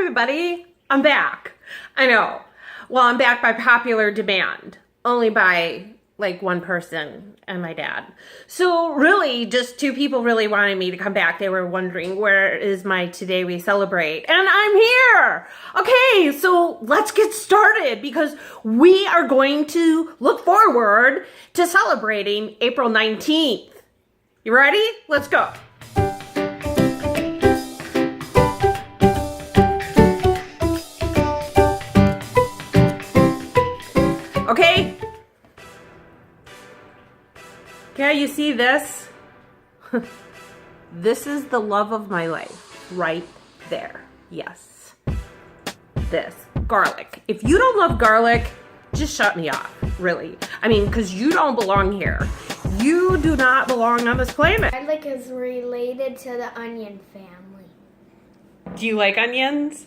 everybody, I'm back. I know. Well, I'm back by popular demand, only by like one person and my dad. So really just two people really wanted me to come back. They were wondering, where is my Today We Celebrate? And I'm here. Okay, so let's get started because we are going to look forward to celebrating April 19th. You ready? Let's go. Okay? Yeah, you see this? This is the love of my life right there. Yes. This. Garlic. If you don't love garlic, just shut me off, really. I mean, because you don't belong here. You do not belong on this planet. Garlic is related to the onion family. Do you like onions?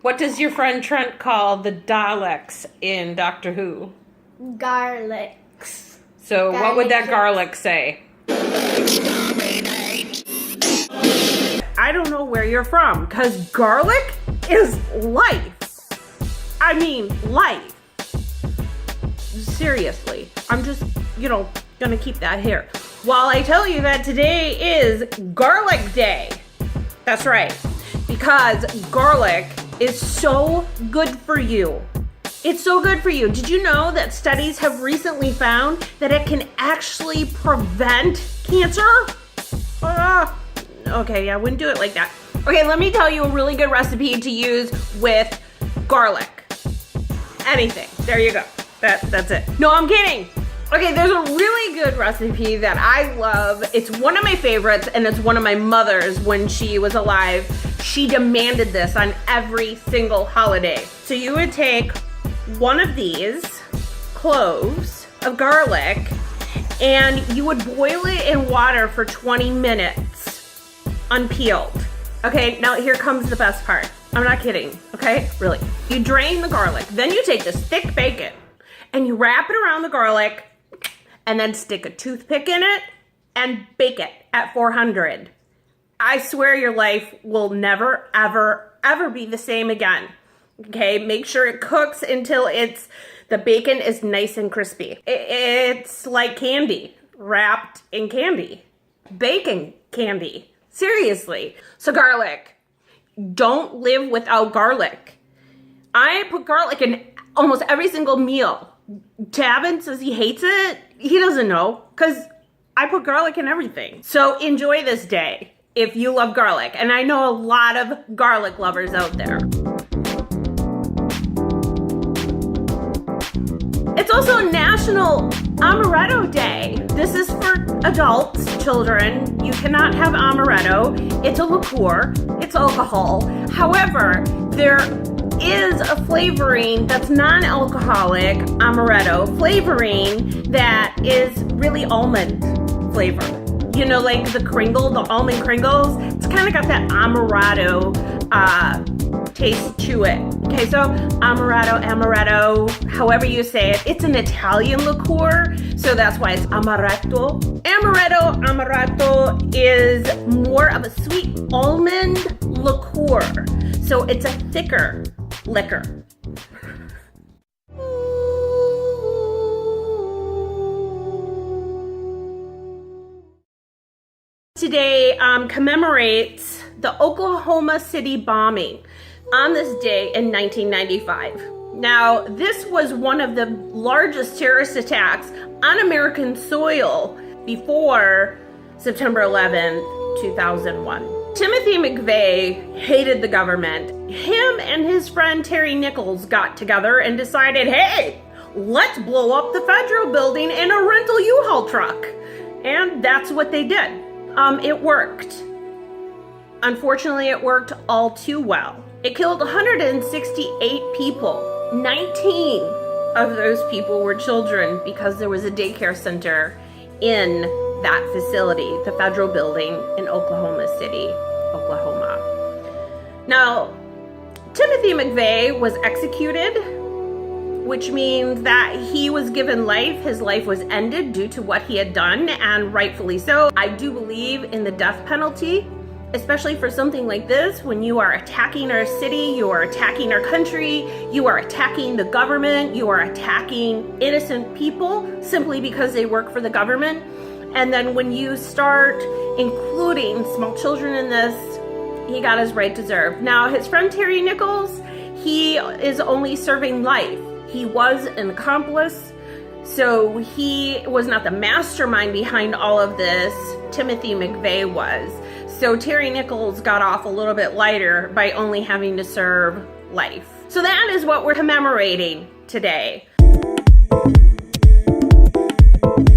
What does your friend Trent call the Daleks in Doctor Who? Garlics. So what would that garlic say? I don't know where you're from, because garlic is life. I mean, life. Seriously. I'm just, gonna keep that here. While I tell you that today is Garlic Day. That's right. Because garlic is so good for you. It's so good for you. Did you know that studies have recently found that it can actually prevent cancer? Okay, I wouldn't do it like that. Okay, let me tell you a really good recipe to use with garlic. Anything. There you go. That's it. No, I'm kidding. Okay, there's a really good recipe that I love. It's one of my favorites, and it's one of my mother's when she was alive. She demanded this on every single holiday. So you would take one of these cloves of garlic, and you would boil it in water for 20 minutes, unpeeled. Okay, now here comes the best part. I'm not kidding, okay? Really. You drain the garlic, then you take this thick bacon, and you wrap it around the garlic, and then stick a toothpick in it and bake it at 400. I swear your life will never, ever, ever be the same again. Okay, make sure it cooks until the bacon is nice and crispy. It's like candy, wrapped in candy. Bacon candy, seriously. So garlic, don't live without garlic. I put garlic in almost every single meal. Tavin says he hates it. He doesn't know, because I put garlic in everything. So enjoy this day if you love garlic. And I know a lot of garlic lovers out there. It's also National Amaretto Day. This is for adults, children. You cannot have amaretto. It's a liqueur. It's alcohol. However, there is a flavoring that's non-alcoholic amaretto flavoring that is really almond flavor. You know, like the almond Kringles. It's kind of got that amaretto taste to it. Okay, so amaretto, however you say it. It's an Italian liqueur, so that's why it's amaretto. Amaretto is more of a sweet almond liqueur. So it's a thicker liquor. Today commemorates the Oklahoma City bombing on this day in 1995. Now, this was one of the largest terrorist attacks on American soil before September 11th, 2001. Timothy McVeigh hated the government. Him and his friend Terry Nichols got together and decided, hey, let's blow up the federal building in a rental U-Haul truck. And that's what they did. It worked. Unfortunately, it worked all too well. It killed 168 people. 19 of those people were children because there was a daycare center in that facility, the federal building in Oklahoma City, Oklahoma. Now, Timothy McVeigh was executed, which means that he was given life. His life was ended due to what he had done, and rightfully so. I do believe in the death penalty. especially for something like this, when you are attacking our city, you are attacking our country, you are attacking the government, you are attacking innocent people simply because they work for the government. And then when you start including small children in this, he got his right deserved. Now, his friend Terry Nichols, he is only serving life. He was an accomplice, so he was not the mastermind behind all of this. Timothy McVeigh was. So Terry Nichols got off a little bit lighter by only having to serve life. So that is what we're commemorating today.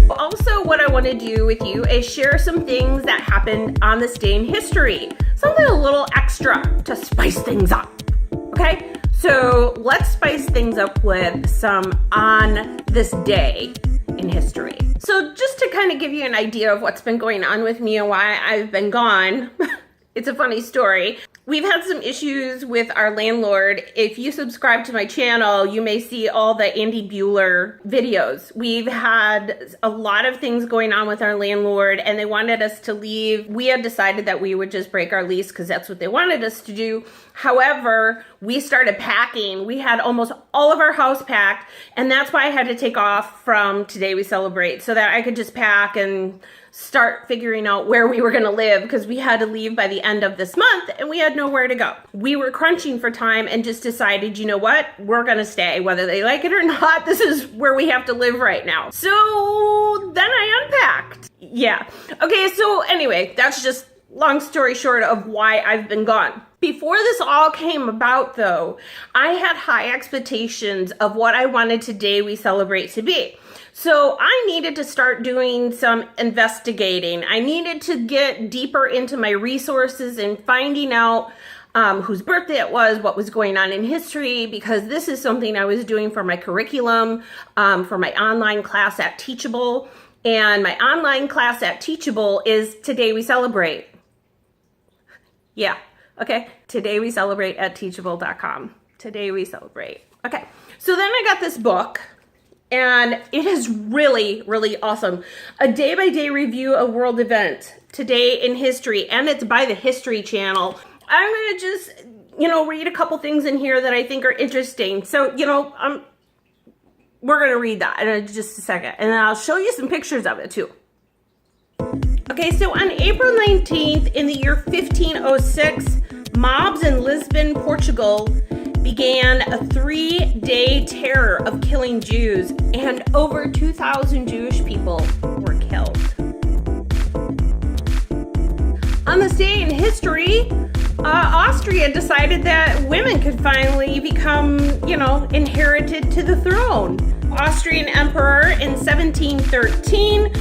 Also, what I want to do with you is share some things that happened on this day in history. Something a little extra to spice things up. Okay? So let's spice things up with some on this day in history. So just to kind of give you an idea of what's been going on with me and why I've been gone, it's a funny story. We've had some issues with our landlord. If you subscribe to my channel, you may see all the Andy Bueller videos. We've had a lot of things going on with our landlord and they wanted us to leave. We had decided that we would just break our lease because that's what they wanted us to do. However, we started packing. We had almost all of our house packed, and that's why I had to take off from Today We Celebrate so that I could just pack and start figuring out where we were going to live because we had to leave by the end of this month and we had nowhere to go. We were crunching for time and just decided, you know what? We're going to stay whether they like it or not. This is where we have to live right now. So then I unpacked. Yeah. Okay, so anyway, that's just long story short of why I've been gone. Before this all came about, though, I had high expectations of what I wanted Today We Celebrate to be. So I needed to start doing some investigating. I needed to get deeper into my resources and finding out whose birthday it was, what was going on in history, because this is something I was doing for my curriculum, for my online class at Teachable. And my online class at Teachable is Today We Celebrate. Yeah. Okay, Today We Celebrate at teachable.com. Today We Celebrate. Okay, so then I got this book, and it is really, really awesome. A day-by-day review of world events, today in history, and it's by the History Channel. I'm going to just, read a couple things in here that I think are interesting. So, we're going to read that in just a second, and then I'll show you some pictures of it, too. Okay, so on April 19th in the year 1506, mobs in Lisbon, Portugal began a 3-day terror of killing Jews, and over 2,000 Jewish people were killed. On this day in history, Austria decided that women could finally become, inherited to the throne. Austrian emperor in 1713,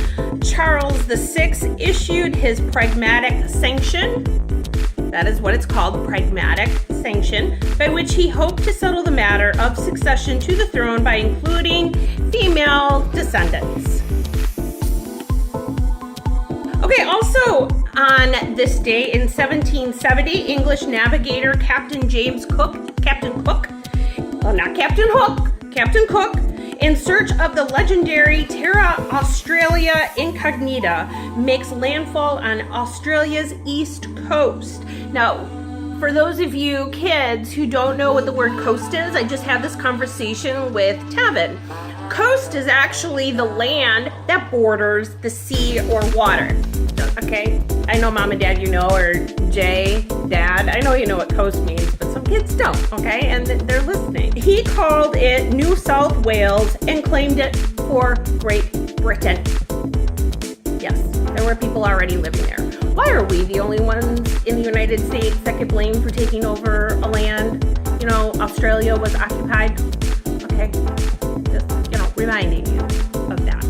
Charles VI issued his Pragmatic Sanction. That is what it's called, Pragmatic Sanction, by which he hoped to settle the matter of succession to the throne by including female descendants. Okay, also on this day in 1770, English navigator Captain Cook, in search of the legendary Terra Australia Incognita, makes landfall on Australia's east coast. Now, for those of you kids who don't know what the word coast is, I just had this conversation with Tevin. Coast is actually the land that borders the sea or water. Okay, I know Mom and Dad you know, or Jay, Dad, I know you know what coast means, but some kids don't, okay, and they're listening. He called it New South Wales and claimed it for Great Britain. Yes, there were people already living there. Why are we the only ones in the United States that get blamed for taking over a land? Australia was occupied. Okay, just, reminding you of that.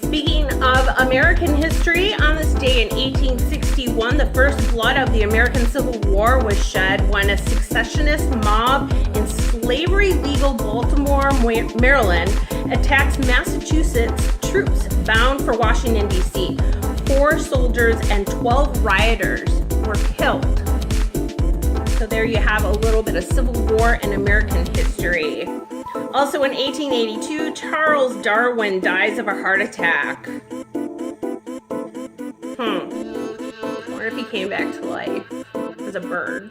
Speaking of American history, on this day in 1861, the first blood of the American Civil War was shed when a secessionist mob in slavery-legal Baltimore, Maryland, attacked Massachusetts troops bound for Washington, D.C. 4 soldiers and 12 rioters were killed. So there you have a little bit of Civil War in American history. Also in 1882, Charles Darwin dies of a heart attack. I wonder if he came back to life as a bird.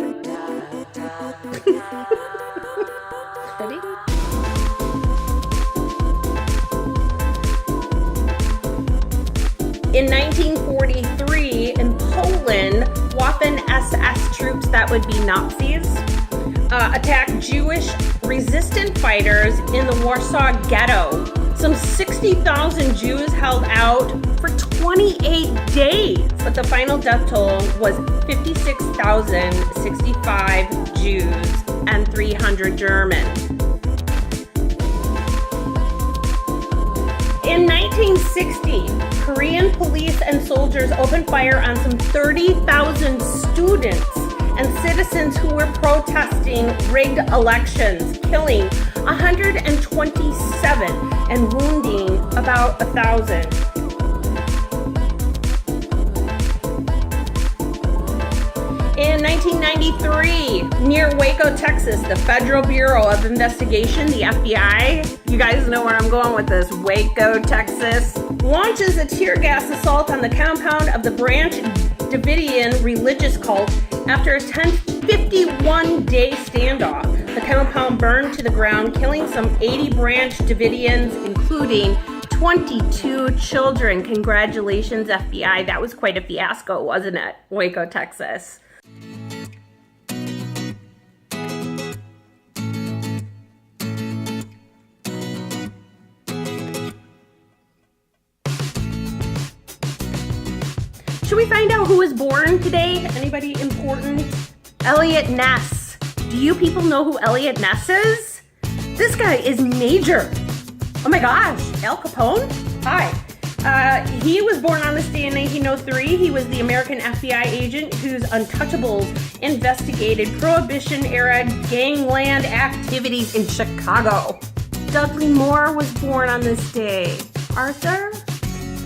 Ready? In 1943, in Poland, Waffen-SS troops, that would be Nazis, attacked Jewish resistant fighters in the Warsaw Ghetto. Some 60,000 Jews held out for 28 days, but the final death toll was 56,065 Jews and 300 Germans. In 1960, Korean police and soldiers opened fire on some 30,000 students and citizens who were protesting rigged elections, killing 127 and wounding about 1,000. In 1993, near Waco, Texas, the Federal Bureau of Investigation, the FBI, you guys know where I'm going with this, Waco, Texas, launches a tear gas assault on the compound of the Branch Davidian religious cult after a tense 51-day standoff. The compound burned to the ground, killing some 80 Branch Davidians, including 22 children. Congratulations, FBI. That was quite a fiasco, wasn't it? Waco, Texas. Should we find out who was born today? Anybody important? Eliot Ness. Do you people know who Eliot Ness is? This guy is major. Oh my gosh, Al Capone? Hi. He was born on this day in 1903. He was the American FBI agent whose Untouchables investigated Prohibition-era gangland activities in Chicago. Dudley Moore was born on this day. Arthur?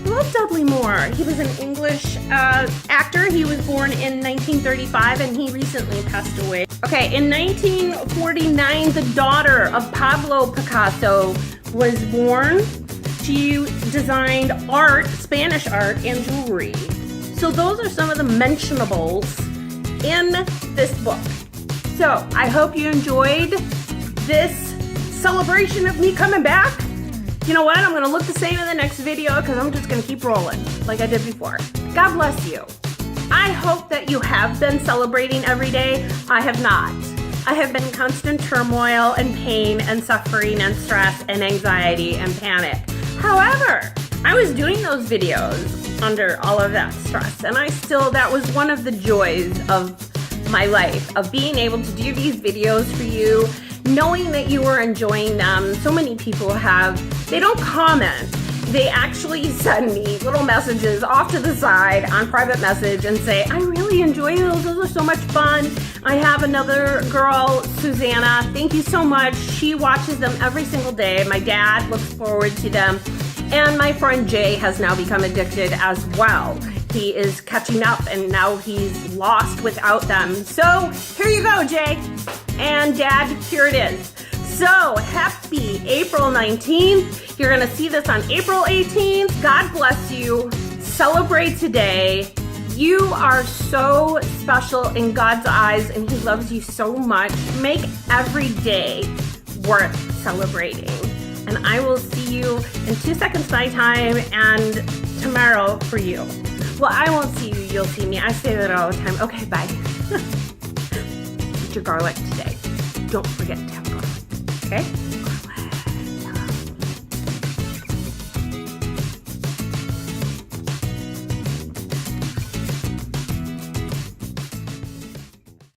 I love Dudley Moore. He was an English actor. He was born in 1935 and he recently passed away. Okay, in 1949, the daughter of Pablo Picasso was born. She designed art, Spanish art, and jewelry. So those are some of the mentionables in this book. So I hope you enjoyed this celebration of me coming back. You know what? I'm going to look the same in the next video because I'm just going to keep rolling like I did before. God bless you. I hope that you have been celebrating every day. I have not. I have been in constant turmoil and pain and suffering and stress and anxiety and panic. However, I was doing those videos under all of that stress, and that was one of the joys of my life, of being able to do these videos for you, knowing that you were enjoying them. So many people they don't comment. They actually send me little messages off to the side on private message and say, I really enjoy those. Those are so much fun. I have another girl, Susanna. Thank you so much. She watches them every single day. My dad looks forward to them. And my friend Jay has now become addicted as well. He is catching up and now he's lost without them. So here you go, Jay. And Dad, here it is. So happy April 19th. You're gonna see this on April 18th. God bless you. Celebrate today. You are so special in God's eyes and He loves you so much. Make every day worth celebrating. And I will see you in 2 seconds my time and tomorrow for you. Well, I won't see you, you'll see me. I say that all the time. Okay, bye. Eat your garlic today. Don't forget to have garlic, okay?